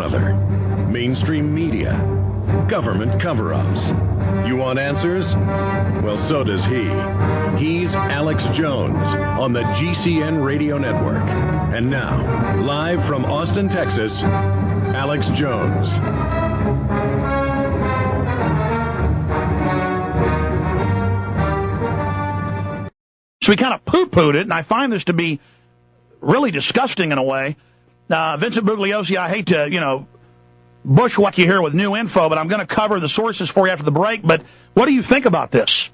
another. Mainstream media, government cover-ups. You want answers? Well, so does he. He's Alex Jones on the GCN Radio Network. And now, live from Austin, Texas, Alex Jones. So we kind of poo-pooed it, and I find this to be really disgusting in a way. Vincent Bugliosi, I hate to, bush what you hear with new info, but I'm going to cover the sources for you after the break. But what do you think about this?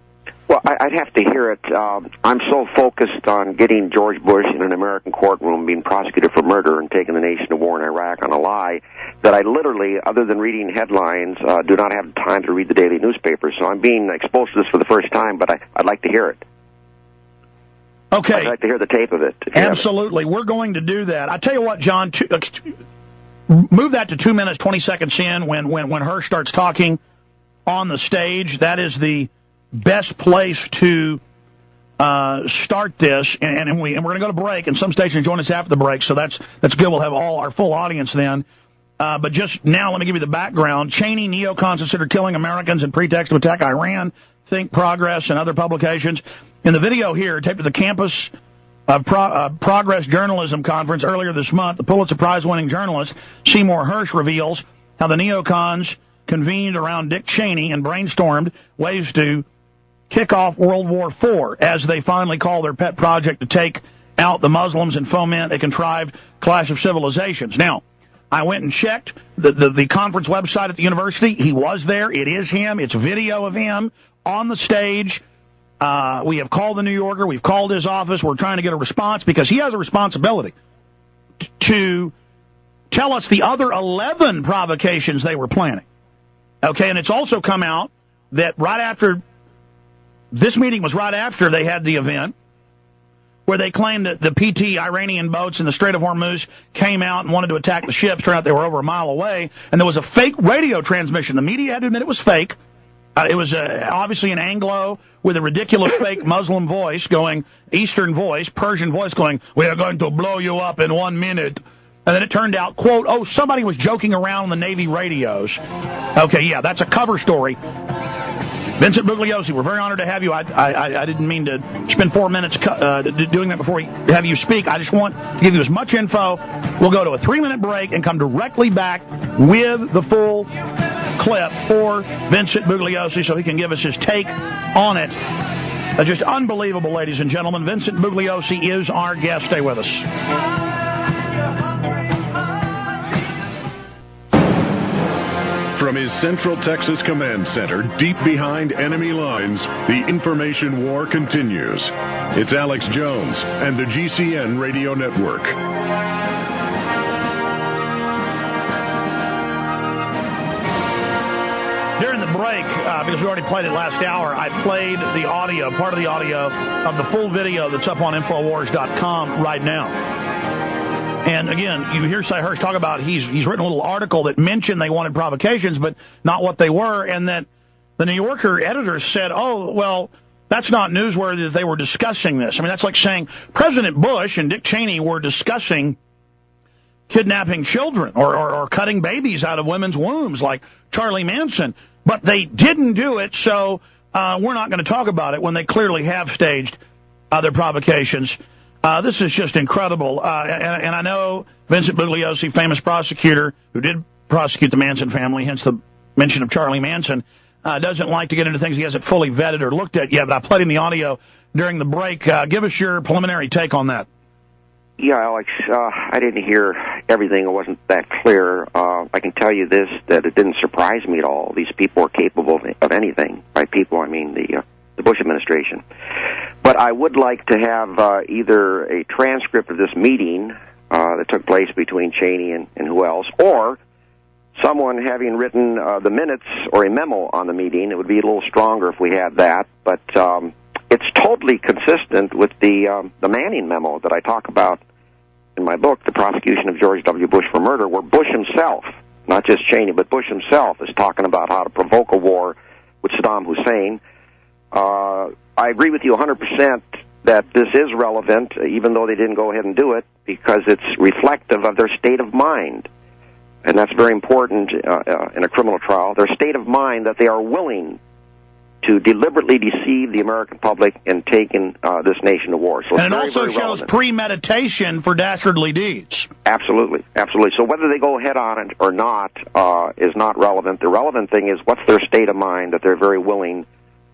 Well, I'd have to hear it. I'm so focused on getting George Bush in an American courtroom being prosecuted for murder and taking the nation to war in Iraq on a lie that I literally, other than reading headlines, do not have time to read the daily newspaper. So I'm being exposed to this for the first time, but I'd like to hear it. Okay. I'd like to hear the tape of it. Absolutely. We're going to do that. I tell you what, John, move that to 2 minutes, 20 seconds in when Hirsch starts talking on the stage. That is the best place to start this, and we're going to go to break, and some stations join us after the break, so that's good. We'll have our full audience then. But just now, let me give you the background. Cheney, neocons considered killing Americans in pretext to attack Iran, Think Progress, and other publications. In the video here, taped at the campus Progress Journalism Conference earlier this month, the Pulitzer Prize-winning journalist Seymour Hersh reveals how the neocons convened around Dick Cheney and brainstormed ways to kick off World War IV, as they finally call their pet project to take out the Muslims and foment a contrived clash of civilizations. Now, I went and checked the conference website at the university. He was there. It is him. It's video of him on the stage. We have called the New Yorker. We've called his office. We're trying to get a response because he has a responsibility to tell us the other 11 provocations they were planning. Okay, and it's also come out that right after this meeting was right after they had the event where they claimed that the PT Iranian boats in the Strait of Hormuz came out and wanted to attack the ships. Turned out they were over a mile away, and there was a fake radio transmission. The media had to admit it was fake. It was obviously an Anglo with a ridiculous fake Muslim voice going, Eastern voice, Persian voice going, "We are going to blow you up in 1 minute." And then it turned out, quote, "Oh, somebody was joking around on the Navy radios." Okay, yeah, that's a cover story. Vincent Bugliosi, we're very honored to have you. I didn't mean to spend 4 minutes doing that before we have you speak. I just want to give you as much info. We'll go to a 3-minute break and come directly back with the full clip for Vincent Bugliosi so he can give us his take on it. Just unbelievable, ladies and gentlemen. Vincent Bugliosi is our guest. Stay with us. From his Central Texas Command Center, deep behind enemy lines, the information war continues. It's Alex Jones and the GCN Radio Network. During the break, because we already played it last hour, I played the audio, part of the audio of the full video that's up on Infowars.com right now. And again, you hear Cy Hirsch talk about he's written a little article that mentioned they wanted provocations, but not what they were, and that the New Yorker editors said, oh, well, that's not newsworthy that they were discussing this. I mean, that's like saying President Bush and Dick Cheney were discussing kidnapping children or cutting babies out of women's wombs like Charlie Manson. But they didn't do it, so we're not going to talk about it when they clearly have staged other provocations. This is just incredible. And I know Vincent Bugliosi, famous prosecutor who did prosecute the Manson family, hence the mention of Charlie Manson, doesn't like to get into things he hasn't fully vetted or looked at yet. But I played him the audio during the break. Give us your preliminary take on that. Yeah, Alex, I didn't hear everything. It wasn't that clear. I can tell you this, that it didn't surprise me at all. These people are capable of anything. By people, I mean the Bush administration. But I would like to have either a transcript of this meeting that took place between Cheney and who else, or someone having written the minutes or a memo on the meeting. It would be a little stronger if we had that. But it's totally consistent with the Manning memo that I talk about in my book, The Prosecution of George W. Bush for Murder, where Bush himself, not just Cheney, but Bush himself is talking about how to provoke a war with Saddam Hussein. I agree with you 100% that this is relevant, even though they didn't go ahead and do it, because it's reflective of their state of mind. and that's very important in a criminal trial, their state of mind that they are willing to deliberately deceive the American public and taking this nation to war. So and it also shows premeditation for dastardly deeds. Absolutely, absolutely. So whether they go ahead on it or not is not relevant. The relevant thing is what's their state of mind that they're very willing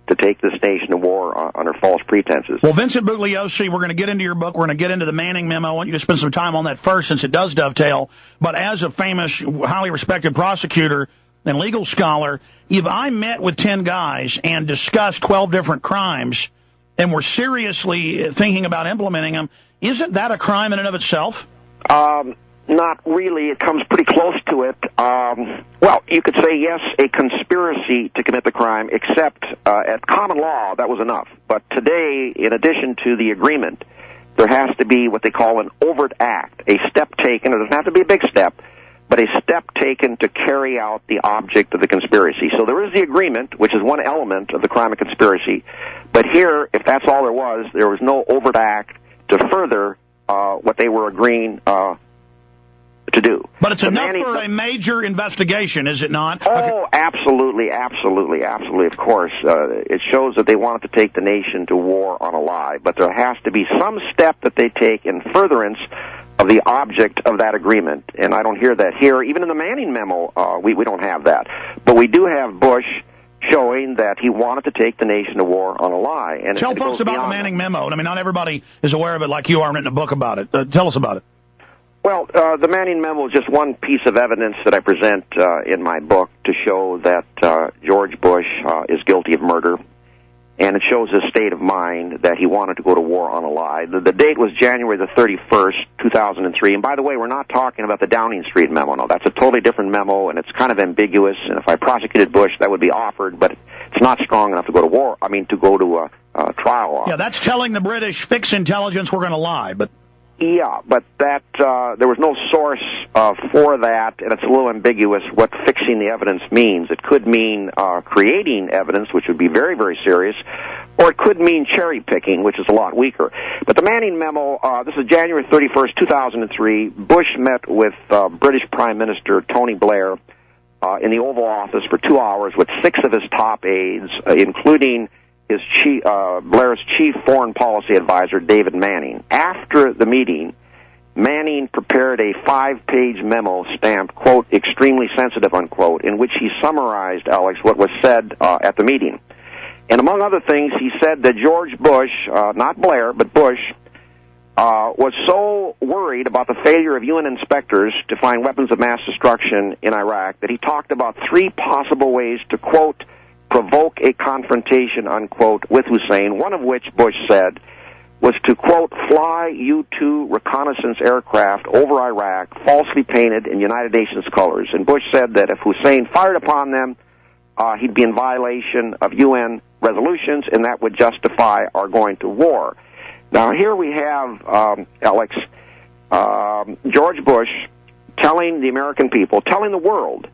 to take this nation to war under false pretenses. Well, Vincent Bugliosi, we're going to get into your book. We're going to get into the Manning memo. I want you to spend some time on that first, since it does dovetail. But as a famous, highly respected prosecutor and legal scholar, if I met with 10 guys and discussed 12 different crimes and were seriously thinking about implementing them, isn't that a crime in and of itself? Not really. It comes pretty close to it. Well, you could say, yes, a conspiracy to commit the crime, except at common law, that was enough. But today, in addition to the agreement, there has to be what they call an overt act, a step taken. It doesn't have to be a big step, but a step taken to carry out the object of the conspiracy. So there is the agreement, which is one element of the crime of conspiracy. But here, if that's all there was no overt act to further what they were agreeing to do. But it's enough for a major investigation, is it not? Oh, absolutely, absolutely, absolutely, of course. It shows that they wanted to take the nation to war on a lie, but there has to be some step that they take in furtherance of the object of that agreement, and I don't hear that here. Even in the Manning memo, we don't have that. But we do have Bush showing that he wanted to take the nation to war on a lie. And tell folks about the Manning memo. I mean, not everybody is aware of it like you are, written a book about it. Tell us about it. Well, the Manning memo is just one piece of evidence that I present in my book to show that George Bush is guilty of murder, and it shows his state of mind that he wanted to go to war on a lie. The date was January the 31st, 2003, and by the way, we're not talking about the Downing Street memo. No, that's a totally different memo, and it's kind of ambiguous, and if I prosecuted Bush, that would be offered, but it's not strong enough to go to war, to go to a trial on. Yeah, that's telling the British, fix intelligence, we're going to lie, but... Yeah, but that there was no source for that, and it's a little ambiguous what fixing the evidence means. It could mean creating evidence, which would be very, very serious, or it could mean cherry-picking, which is a lot weaker. But the Manning memo, this is January 31st, 2003. Bush met with British Prime Minister Tony Blair in the Oval Office for 2 hours with 6 of his top aides, including his Blair's chief foreign policy advisor, David Manning. After the meeting, Manning prepared a 5-page memo stamped, quote, extremely sensitive, unquote, in which he summarized, Alex, what was said at the meeting. And among other things, he said that George Bush, not Blair, but Bush, was so worried about the failure of UN inspectors to find weapons of mass destruction in Iraq that he talked about 3 possible ways to, quote, provoke a confrontation, unquote, with Hussein, one of which, Bush said, was to, quote, fly U-2 reconnaissance aircraft over Iraq, falsely painted in United Nations colors. And Bush said that if Hussein fired upon them, he'd be in violation of UN resolutions, and that would justify our going to war. Now, here we have, Alex, George Bush telling the American people, telling the world,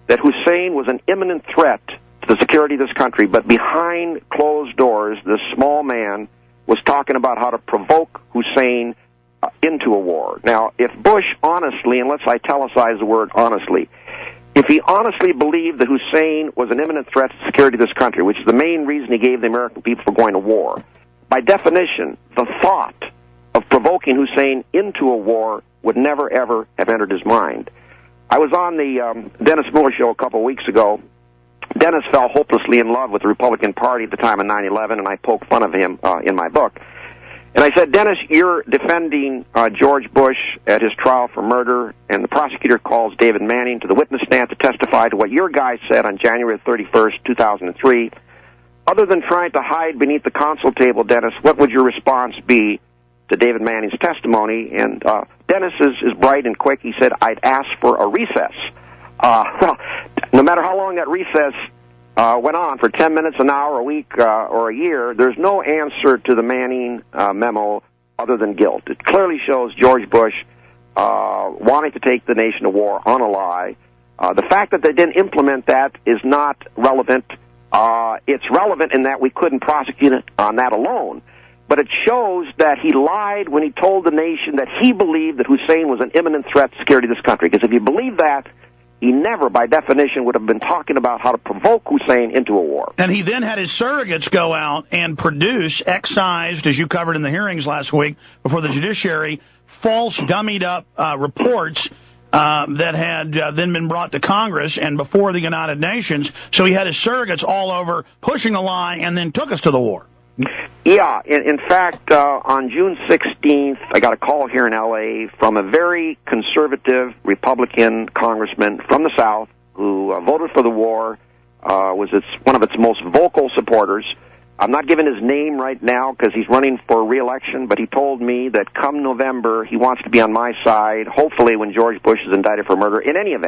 that Hussein was an imminent threat the security of this country, but behind closed doors, this small man was talking about how to provoke Hussein into a war. Now, if Bush honestly, and let's italicize the word honestly, if he honestly believed that Hussein was an imminent threat to the security of this country, which is the main reason he gave the American people for going to war, by definition, the thought of provoking Hussein into a war would never, ever have entered his mind. I was on the Dennis Miller show a couple of weeks ago. Dennis fell hopelessly in love with the Republican Party at the time of 9/11, and I poked fun of him in my book. And I said, Dennis, you're defending George Bush at his trial for murder, and the prosecutor calls David Manning to the witness stand to testify to what your guy said on January 31st, 2003. Other than trying to hide beneath the console table, Dennis, what would your response be to David Manning's testimony? And Dennis is bright and quick. He said, I'd ask for a recess. Well, no matter how long that recess went on, for 10 minutes, an hour, a week, or a year, there's no answer to the Manning memo other than guilt. It clearly shows George Bush wanting to take the nation to war on a lie. The fact that they didn't implement that is not relevant. It's relevant in that we couldn't prosecute it on that alone. but it shows that he lied when he told the nation that he believed that Hussein was an imminent threat to security of this country. Because if you believe that, he never, by definition, would have been talking about how to provoke Hussein into a war. And he then had his surrogates go out and produce, excised, as you covered in the hearings last week before the judiciary, false, dummied-up reports that had then been brought to Congress and before the United Nations. So he had his surrogates all over pushing the lie and then took us to the war. Yeah, in fact, on June 16th, I got a call here in L.A. from a very conservative Republican congressman from the South who voted for the war, was one of its most vocal supporters. I'm not giving his name right now because he's running for re-election, but he told me that come November, he wants to be on my side, hopefully when George Bush is indicted for murder. In any event,